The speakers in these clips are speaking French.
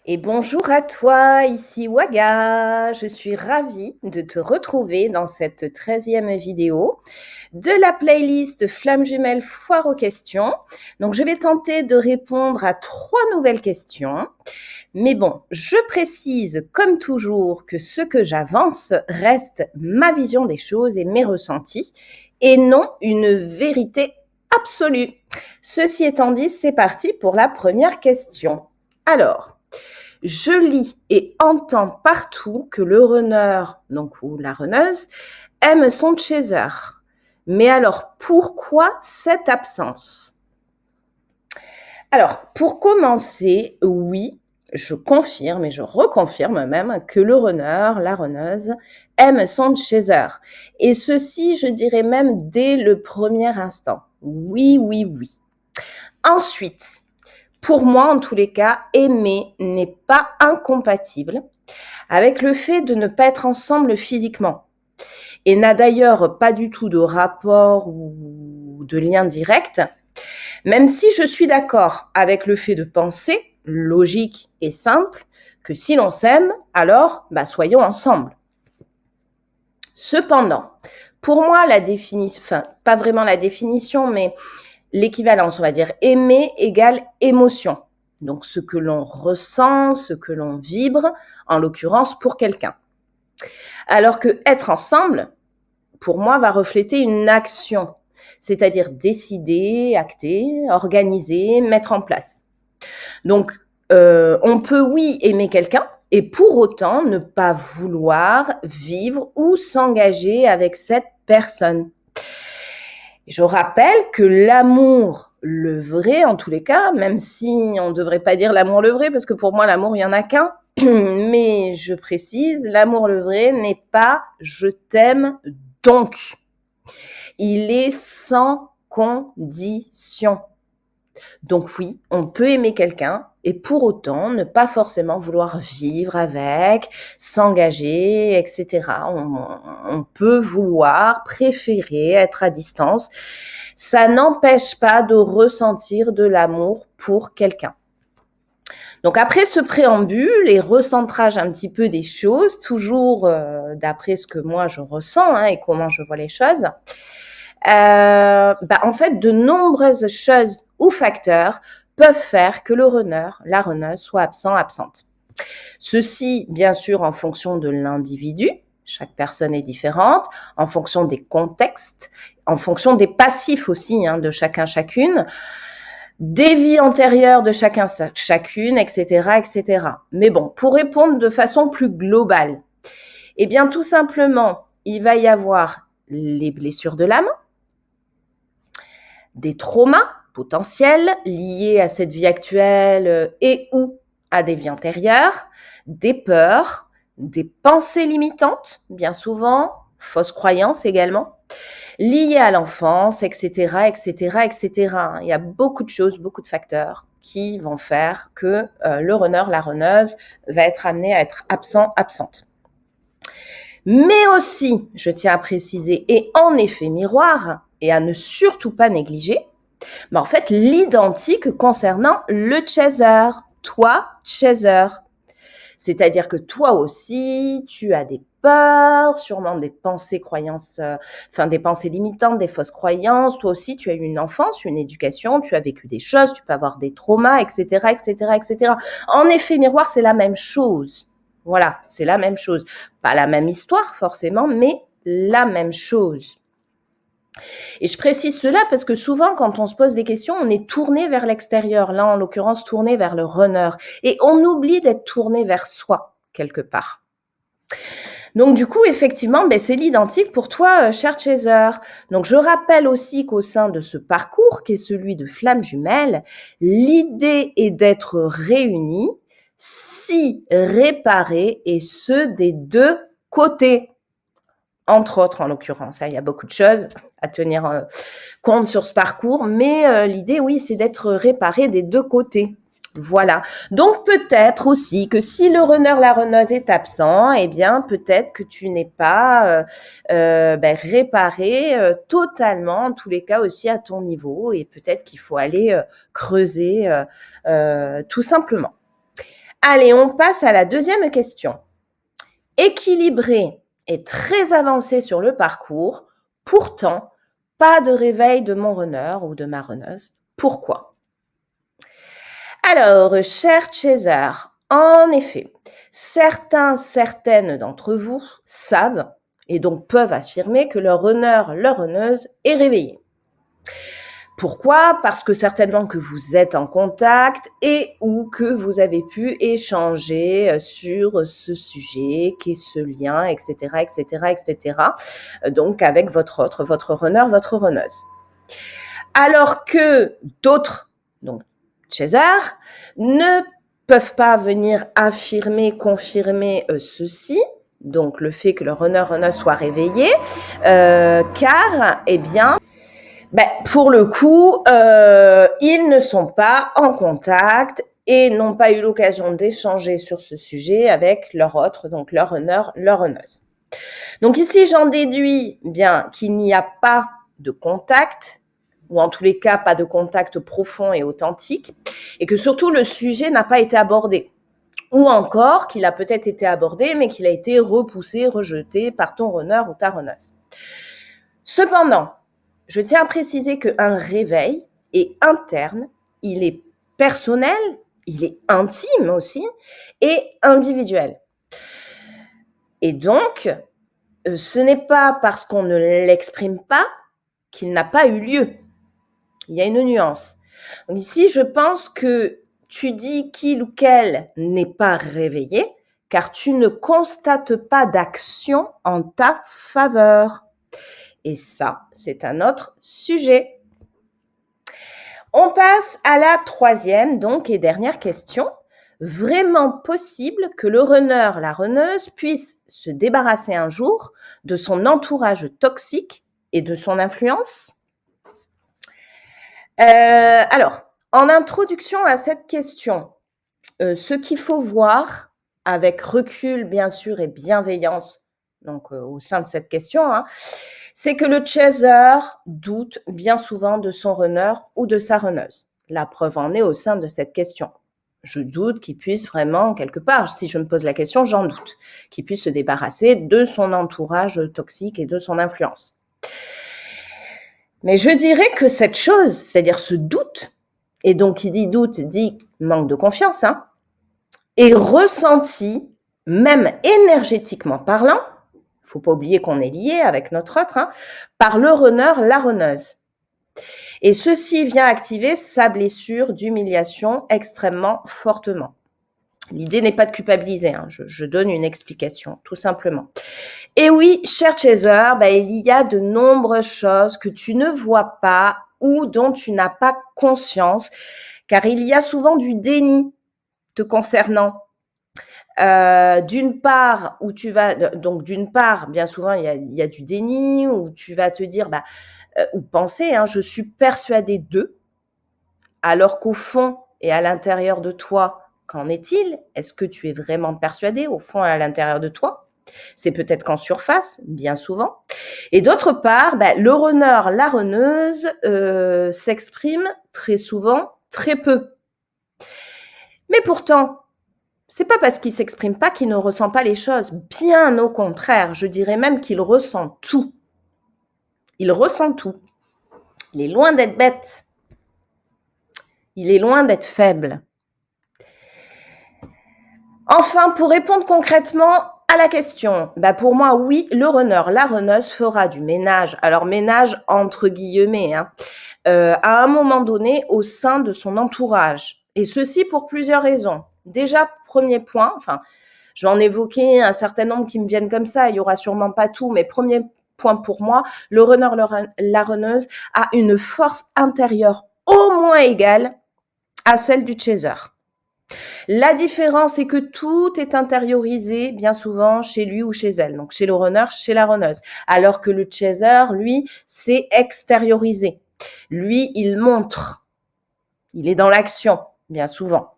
Et bonjour à toi, ici Waga. Je suis ravie de te retrouver dans cette 13e vidéo de la playlist Flamme jumelle foire aux questions. Donc, je vais tenter de répondre à 3 nouvelles questions. Mais bon, je précise comme toujours que ce que j'avance reste ma vision des choses et mes ressentis et non une vérité absolue. Ceci étant dit, c'est parti pour la première question. Alors, je lis et entends partout que le runner, donc ou la runneuse, aime son chaser. Mais alors, pourquoi cette absence? Alors, pour commencer, oui, je confirme et je reconfirme même que le runner, la runneuse, aime son chaser. Et ceci, je dirais même dès le premier instant. Oui, oui, oui. Ensuite, pour moi, en tous les cas, aimer n'est pas incompatible avec le fait de ne pas être ensemble physiquement et n'a d'ailleurs pas du tout de rapport ou de lien direct, même si je suis d'accord avec le fait de penser, logique et simple, que si l'on s'aime, alors soyons ensemble. Cependant, pour moi, la définition, enfin pas vraiment la définition, mais l'équivalence, on va dire aimer égale émotion. Donc ce que l'on ressent, ce que l'on vibre, en l'occurrence pour quelqu'un. Alors que être ensemble, pour moi, va refléter une action, c'est-à-dire décider, acter, organiser, mettre en place. Donc, on peut, oui, aimer quelqu'un et pour autant ne pas vouloir vivre ou s'engager avec cette personne. Je rappelle que l'amour, le vrai en tous les cas, même si on ne devrait pas dire l'amour le vrai, parce que pour moi, l'amour, il n'y en a qu'un, mais je précise, l'amour le vrai n'est pas « je t'aime donc ». Il est sans condition. Donc oui, on peut aimer quelqu'un et pour autant ne pas forcément vouloir vivre avec, s'engager, etc. On peut vouloir, préférer être à distance. Ça n'empêche pas de ressentir de l'amour pour quelqu'un. Donc après ce préambule et recentrage un petit peu des choses, toujours d'après ce que moi je ressens et comment je vois les choses, en fait, de nombreuses choses ou facteurs peuvent faire que le runner, la runneuse soit absent, absente. Ceci, bien sûr, en fonction de l'individu, chaque personne est différente, en fonction des contextes, en fonction des passifs aussi de chacun, chacune, des vies antérieures de chacun, chacune, etc., etc. Mais bon, pour répondre de façon plus globale, eh bien, tout simplement, il va y avoir les blessures de l'âme, des traumas potentiels liés à cette vie actuelle et ou à des vies antérieures, des peurs, des pensées limitantes, bien souvent, fausses croyances également, liées à l'enfance, etc., etc., etc. Il y a beaucoup de choses, beaucoup de facteurs qui vont faire que le runner, la runneuse va être amené à être absent, absente. Mais aussi, je tiens à préciser, et en effet miroir, et à ne surtout pas négliger, en fait, l'identique concernant le chaser. Toi, chaser. C'est-à-dire que toi aussi, tu as des peurs, sûrement des pensées, croyances, des pensées limitantes, des fausses croyances. Toi aussi, tu as eu une enfance, une éducation, tu as vécu des choses, tu peux avoir des traumas, etc., etc., etc. En effet, miroir, c'est la même chose. Voilà, c'est la même chose. Pas la même histoire, forcément, mais la même chose. Et je précise cela parce que souvent, quand on se pose des questions, on est tourné vers l'extérieur. Là, en l'occurrence, tourné vers le runner. Et on oublie d'être tourné vers soi, quelque part. Donc, du coup, effectivement, c'est l'identique pour toi, cher chaser. Donc, je rappelle aussi qu'au sein de ce parcours, qui est celui de Flamme jumelle, l'idée est d'être réunis, si réparés, et ce, des deux côtés. Entre autres, en l'occurrence, il y a beaucoup de choses à tenir compte sur ce parcours, mais l'idée, oui, c'est d'être réparé des deux côtés. Voilà. Donc peut-être aussi que si le runner, la runneuse est absent, eh bien peut-être que tu n'es pas réparé totalement, en tous les cas aussi à ton niveau, et peut-être qu'il faut aller creuser tout simplement. Allez, on passe à la deuxième question. Équilibré et très avancé sur le parcours, pourtant, pas de réveil de mon runner ou de ma runneuse. Pourquoi? Alors, cher chaser, en effet, certaines d'entre vous savent et donc peuvent affirmer que leur runner, leur runneuse est réveillé. Pourquoi? Parce que certainement que vous êtes en contact et ou que vous avez pu échanger sur ce sujet, qui est ce lien, etc., etc., etc. Donc avec votre runner, votre runneuse. Alors que d'autres, donc chasers, ne peuvent pas venir affirmer, confirmer ceci, donc le fait que le runner soit réveillé, car, eh bien, pour le coup, ils ne sont pas en contact et n'ont pas eu l'occasion d'échanger sur ce sujet avec leur autre, donc leur runner, leur runneuse. Donc ici, j'en déduis bien qu'il n'y a pas de contact, ou en tous les cas, pas de contact profond et authentique, et que surtout le sujet n'a pas été abordé. Ou encore qu'il a peut-être été abordé, mais qu'il a été repoussé, rejeté par ton runner ou ta runneuse. Cependant, je tiens à préciser qu'un réveil est interne, il est personnel, il est intime aussi, et individuel. Et donc, ce n'est pas parce qu'on ne l'exprime pas qu'il n'a pas eu lieu. Il y a une nuance. Donc ici, je pense que tu dis qu'il ou qu'elle n'est pas réveillé, car tu ne constates pas d'action en ta faveur. Et ça, c'est un autre sujet. On passe à la troisième, donc, et dernière question. Vraiment possible que le runner, la runneuse, puisse se débarrasser un jour de son entourage toxique et de son influence? Alors, en introduction à cette question, ce qu'il faut voir avec recul, bien sûr, et bienveillance, donc au sein de cette question, c'est que le chaser doute bien souvent de son runner ou de sa runneuse. La preuve en est au sein de cette question. Je doute qu'il puisse vraiment, quelque part, si je me pose la question, j'en doute, qu'il puisse se débarrasser de son entourage toxique et de son influence. Mais je dirais que cette chose, c'est-à-dire ce doute, et donc qui dit doute dit manque de confiance, est ressenti, même énergétiquement parlant, il ne faut pas oublier qu'on est lié avec notre autre, par le runner, la runneuse. Et ceci vient activer sa blessure d'humiliation extrêmement fortement. L'idée n'est pas de culpabiliser, je donne une explication, tout simplement. Et oui, cher chaser, il y a de nombreuses choses que tu ne vois pas ou dont tu n'as pas conscience, car il y a souvent du déni te concernant. D'une part, où tu vas, donc d'une part, bien souvent, il y a du déni, où tu vas te dire, ou penser, je suis persuadée d'eux, alors qu'au fond et à l'intérieur de toi, qu'en est-il? Est-ce que tu es vraiment persuadé au fond et à l'intérieur de toi? C'est peut-être qu'en surface, bien souvent. Et d'autre part, le runner, la runneuse s'exprime très souvent très peu. Mais pourtant, c'est pas parce qu'il s'exprime pas qu'il ne ressent pas les choses. Bien au contraire, je dirais même qu'il ressent tout. Il ressent tout. Il est loin d'être bête. Il est loin d'être faible. Enfin, pour répondre concrètement à la question, pour moi, oui, le runner, la runneuse fera du ménage. Alors, ménage entre guillemets, à un moment donné au sein de son entourage. Et ceci pour plusieurs raisons. Déjà, premier point, je vais en évoquer un certain nombre qui me viennent comme ça, il n'y aura sûrement pas tout, mais premier point pour moi, le runner, la runneuse a une force intérieure au moins égale à celle du chaser. La différence est que tout est intériorisé bien souvent chez lui ou chez elle, donc chez le runner, chez la runneuse, alors que le chaser, lui, c'est extériorisé. Lui, il montre, il est dans l'action, bien souvent.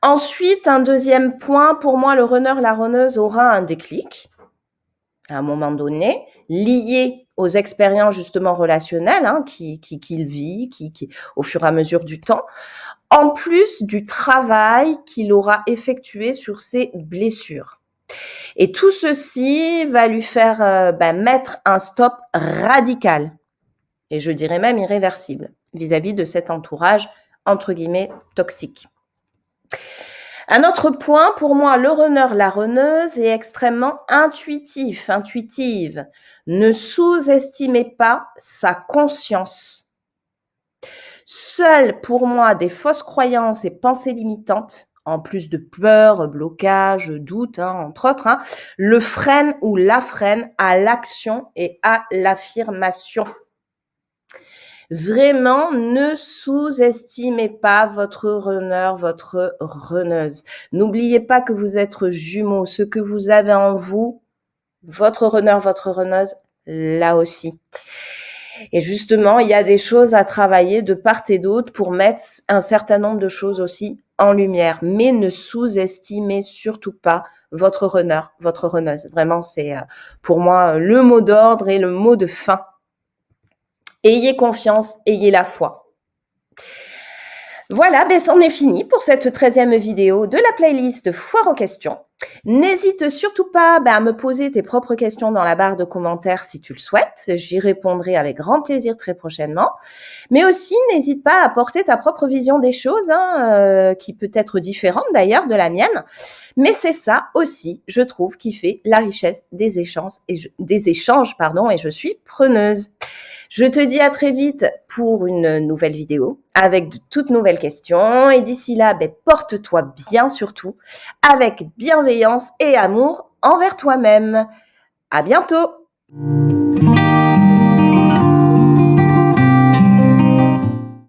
Ensuite, un deuxième point, pour moi, le runner, la runneuse aura un déclic, à un moment donné, lié aux expériences justement relationnelles qu'il vit, qui, au fur et à mesure du temps. en plus du travail qu'il aura effectué sur ses blessures. Et tout ceci va lui faire mettre un stop radical, et je dirais même irréversible, vis-à-vis de cet entourage, entre guillemets, toxique. Un autre point, pour moi, le runner, la runneuse est extrêmement intuitive. Ne sous-estimez pas sa conscience. Seules, pour moi, des fausses croyances et pensées limitantes, en plus de peur, blocage, doute, entre autres, le freinent ou la freinent à l'action et à l'affirmation. Vraiment, ne sous-estimez pas votre runner, votre runneuse. N'oubliez pas que vous êtes jumeaux. Ce que vous avez en vous, votre runner, votre runneuse, là aussi. Et justement, il y a des choses à travailler de part et d'autre pour mettre un certain nombre de choses aussi en lumière. Mais ne sous-estimez surtout pas votre runner, votre runneuse. Vraiment, c'est pour moi le mot d'ordre et le mot de fin. Ayez confiance, ayez la foi. Voilà, c'en est fini pour cette 13e vidéo de la playlist Foire aux questions. N'hésite surtout pas à me poser tes propres questions dans la barre de commentaires si tu le souhaites. J'y répondrai avec grand plaisir très prochainement. Mais aussi, n'hésite pas à apporter ta propre vision des choses, qui peut être différente d'ailleurs de la mienne. Mais c'est ça aussi, je trouve, qui fait la richesse des échanges, et je suis preneuse. Je te dis à très vite pour une nouvelle vidéo avec de toutes nouvelles questions. Et d'ici là, porte-toi bien surtout avec bienveillance et amour envers toi-même. À bientôt!